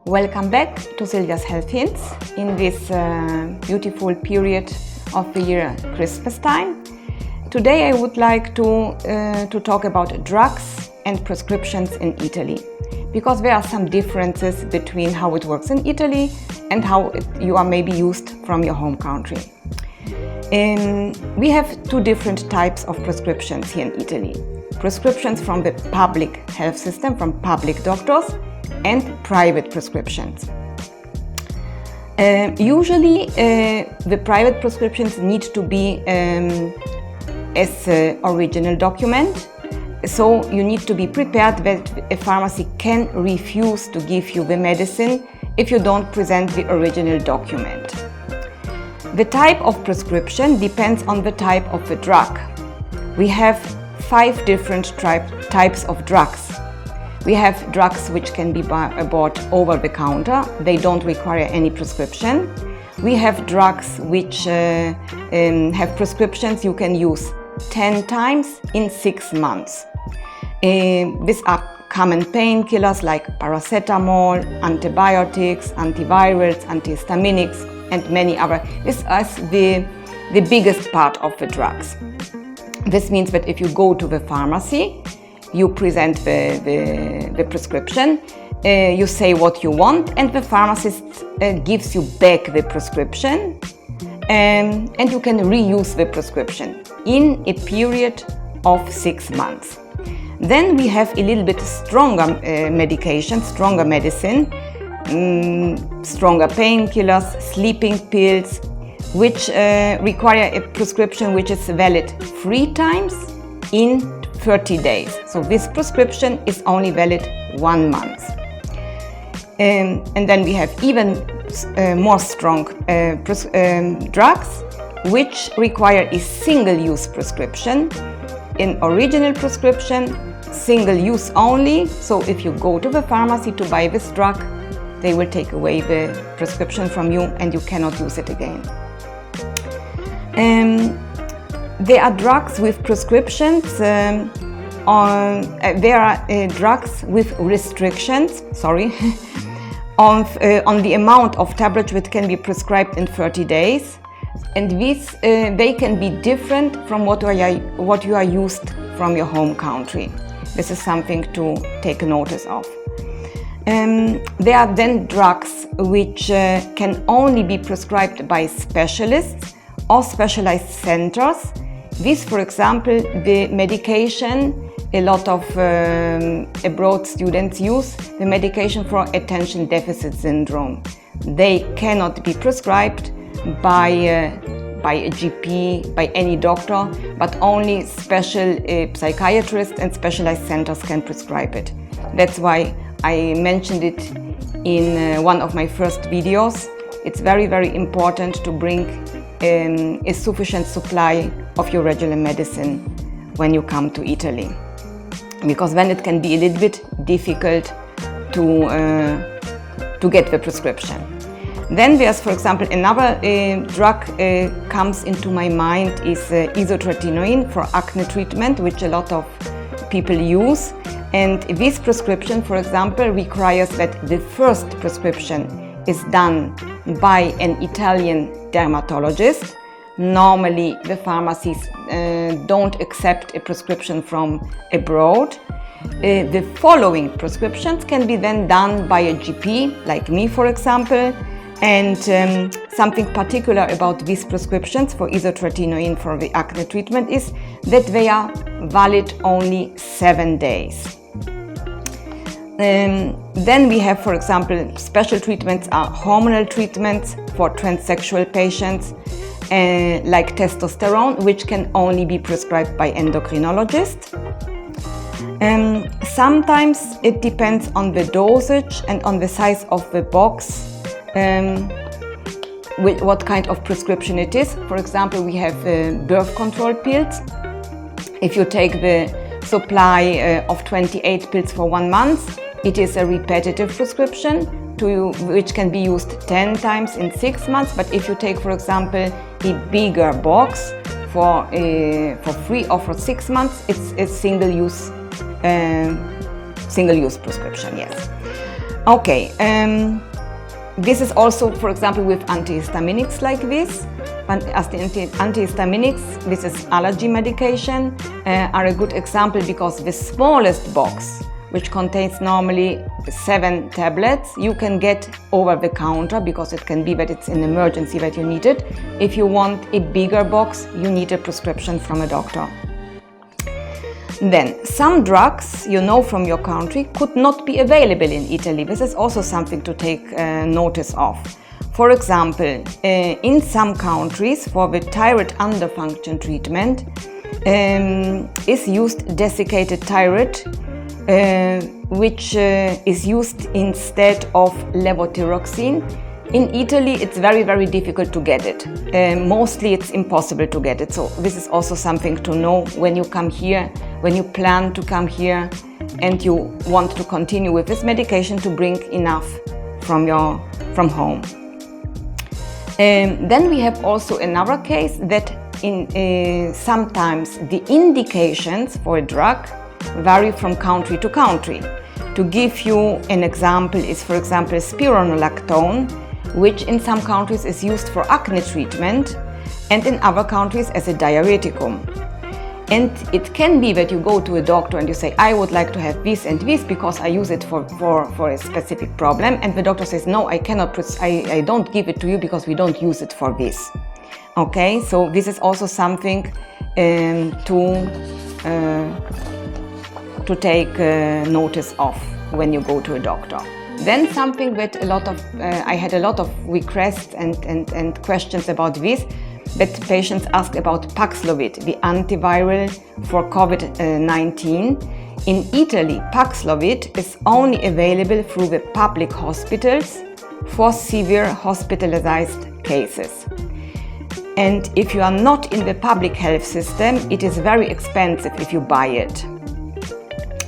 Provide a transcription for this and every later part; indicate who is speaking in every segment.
Speaker 1: Welcome back to Silvia's Health Hints in this beautiful period of the year, Christmas time. Today I would like to talk about drugs and prescriptions in Italy, because there are some differences between how it works in Italy and how you are maybe used from your home country. We have two different types of prescriptions here in Italy. Prescriptions from the public health system, from public doctors, and private prescriptions. Usually the private prescriptions need to be as original document, so you need to be prepared that a pharmacy can refuse to give you the medicine if you don't present the original document. The type of prescription depends on the type of the drug. We have 5 different types of drugs. We have drugs which can be bought over the counter. They don't require any prescription. We have drugs which have prescriptions you can use 10 times in 6 months. These are common painkillers like paracetamol, antibiotics, antivirals, antihistaminics, and many other. This is the biggest part of the drugs. This means that if you go to the pharmacy, you present the prescription, you say what you want, and the pharmacist gives you back the prescription, and you can reuse the prescription in a period of 6 months. Then we have a little bit stronger medication, stronger medicine, stronger painkillers, sleeping pills, which require a prescription which is valid 3 times in 30 days. So this prescription is only valid 1 month. And then we have even more strong drugs which require a single-use prescription. In original prescription, single use only. So if you go to the pharmacy to buy this drug, they will take away the prescription from you and you cannot use it again. There are drugs with prescriptions. There are drugs with restrictions. On the amount of tablets which can be prescribed in 30 days, and these they can be different from what you are used from your home country. This is something to take notice of. There are then drugs which can only be prescribed by specialists or specialized centers. This, for example, the medication a lot of abroad students use, the medication for attention deficit syndrome. They cannot be prescribed by a GP, by any doctor, but only special psychiatrists and specialized centers can prescribe it. That's why I mentioned it in one of my first videos. It's very, very important to bring a sufficient supply of your regular medicine when you come to Italy, because then it can be a little bit difficult to get the prescription. Then there's, for example, another drug comes into my mind is isotretinoin for acne treatment, which a lot of people use. And this prescription, for example, requires that the first prescription is done by an Italian dermatologist. Normally, the pharmacies don't accept a prescription from abroad. The following prescriptions can be then done by a GP, like me, for example. And something particular about these prescriptions for isotretinoin for the acne treatment is that they are valid only 7 days. Then we have, for example, special treatments are hormonal treatments for transsexual patients, like testosterone, which can only be prescribed by endocrinologists. Sometimes it depends on the dosage and on the size of the box, what kind of prescription it is. For example, we have birth control pills. If you take the supply of 28 pills for 1 month, it is a repetitive prescription which can be used 10 times in 6 months. But if you take, for example, a bigger box for 3 or for 6 months, it's a single-use prescription, yes. Okay, this is also, for example, with antihistaminics like this. Antihistaminics, this is allergy medication, are a good example because the smallest box, which contains normally 7 tablets, you can get over the counter because it can be that it's an emergency that you need it. If you want a bigger box, you need a prescription from a doctor. Then, some drugs, you know, from your country could not be available in Italy. This is also something to take notice of. For example, in some countries for the thyroid underfunction treatment is used desiccated thyroid, which is used instead of levothyroxine. In Italy, it's very, very difficult to get it. Mostly it's impossible to get it. So this is also something to know when you come here, when you plan to come here and you want to continue with this medication to bring enough from home. Then we have also another case that sometimes the indications for a drug vary from country to country. To give you an example is, for example, spironolactone, which in some countries is used for acne treatment and in other countries as a diureticum. And it can be that you go to a doctor and you say, I would like to have this and this because I use it for a specific problem, and the doctor says, no, I cannot, I don't give it to you because we don't use it for this. Okay, so this is also something to take notice of when you go to a doctor. Then something that I had a lot of requests and questions about this, that patients ask about Paxlovid, the antiviral for COVID-19. In Italy, Paxlovid is only available through the public hospitals for severe hospitalized cases. And if you are not in the public health system, it is very expensive if you buy it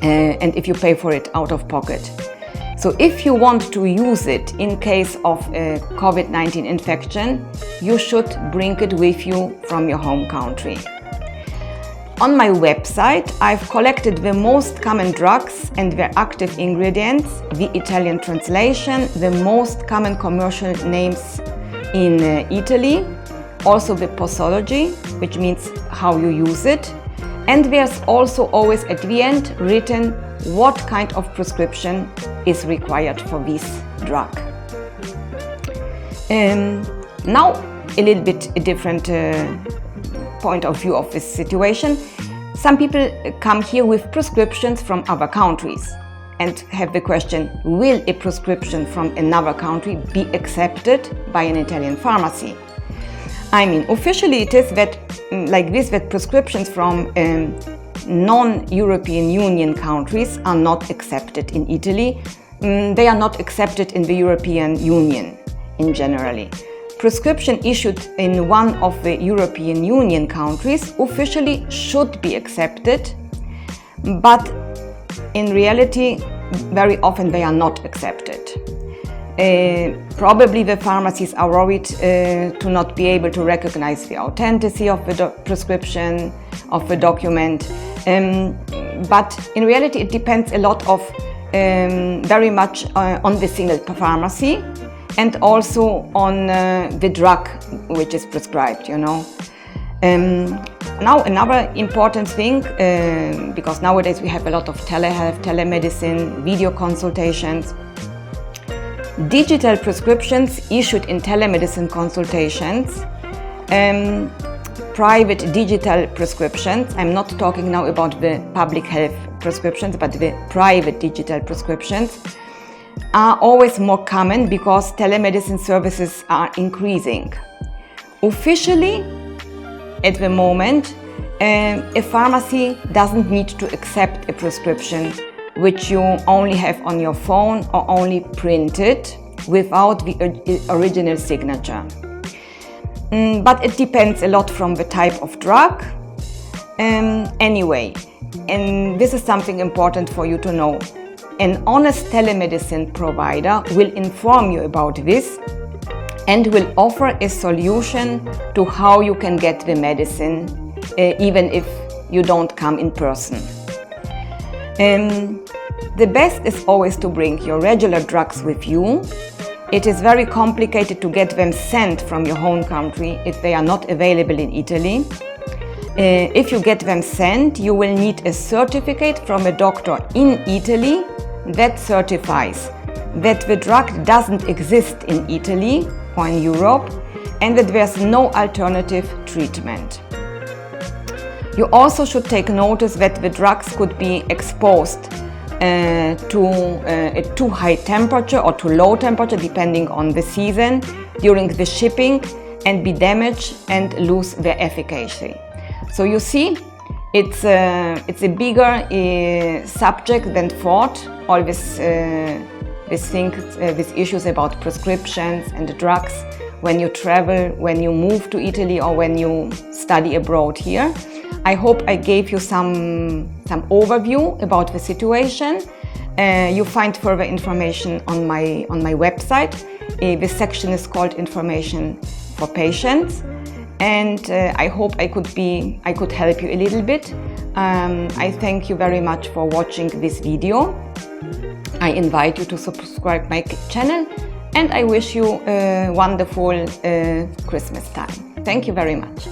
Speaker 1: and if you pay for it out of pocket. So if you want to use it in case of a COVID-19 infection, you should bring it with you from your home country. On my website, I've collected the most common drugs and their active ingredients, the Italian translation, the most common commercial names in Italy, also the posology, which means how you use it, and there's also always at the end written what kind of prescription is required for this drug. Now a little bit a different point of view of this situation. Some people come here with prescriptions from other countries and have the question, will a prescription from another country be accepted by an Italian pharmacy? I mean, officially it is that like this, that prescriptions from non-European Union countries are not accepted in Italy. They are not accepted in the European Union in generally. Prescription issued in one of the European Union countries officially should be accepted, but in reality, very often they are not accepted. Probably the pharmacies are worried to not be able to recognize the authenticity of the prescription, of the document. But in reality, it depends a lot of very much on the single pharmacy and also on the drug which is prescribed, you know. Now another important thing, because nowadays we have a lot of telehealth, telemedicine, video consultations. Digital prescriptions issued in telemedicine consultations, private digital prescriptions, I'm not talking now about the public health prescriptions, but the private digital prescriptions, are always more common because telemedicine services are increasing. Officially, at the moment, a pharmacy doesn't need to accept a prescription which you only have on your phone or only printed without the original signature. But it depends a lot from the type of drug. Anyway, and this is something important for you to know. An honest telemedicine provider will inform you about this and will offer a solution to how you can get the medicine, even if you don't come in person. The best is always to bring your regular drugs with you. It is very complicated to get them sent from your home country if they are not available in Italy. If you get them sent, you will need a certificate from a doctor in Italy that certifies that the drug doesn't exist in Italy or in Europe and that there's no alternative treatment. You also should take notice that the drugs could be exposed to a too high temperature or too low temperature, depending on the season, during the shipping, and be damaged and lose their efficacy. So you see, it's a bigger subject than thought. All these issues about prescriptions and drugs when you travel, when you move to Italy, or when you study abroad here. I hope I gave you some overview about the situation. You find further information on my website. This section is called Information for Patients, and I hope I could help you a little bit. I thank you very much for watching this video. I invite you to subscribe my channel, and I wish you a wonderful Christmas time. Thank you very much.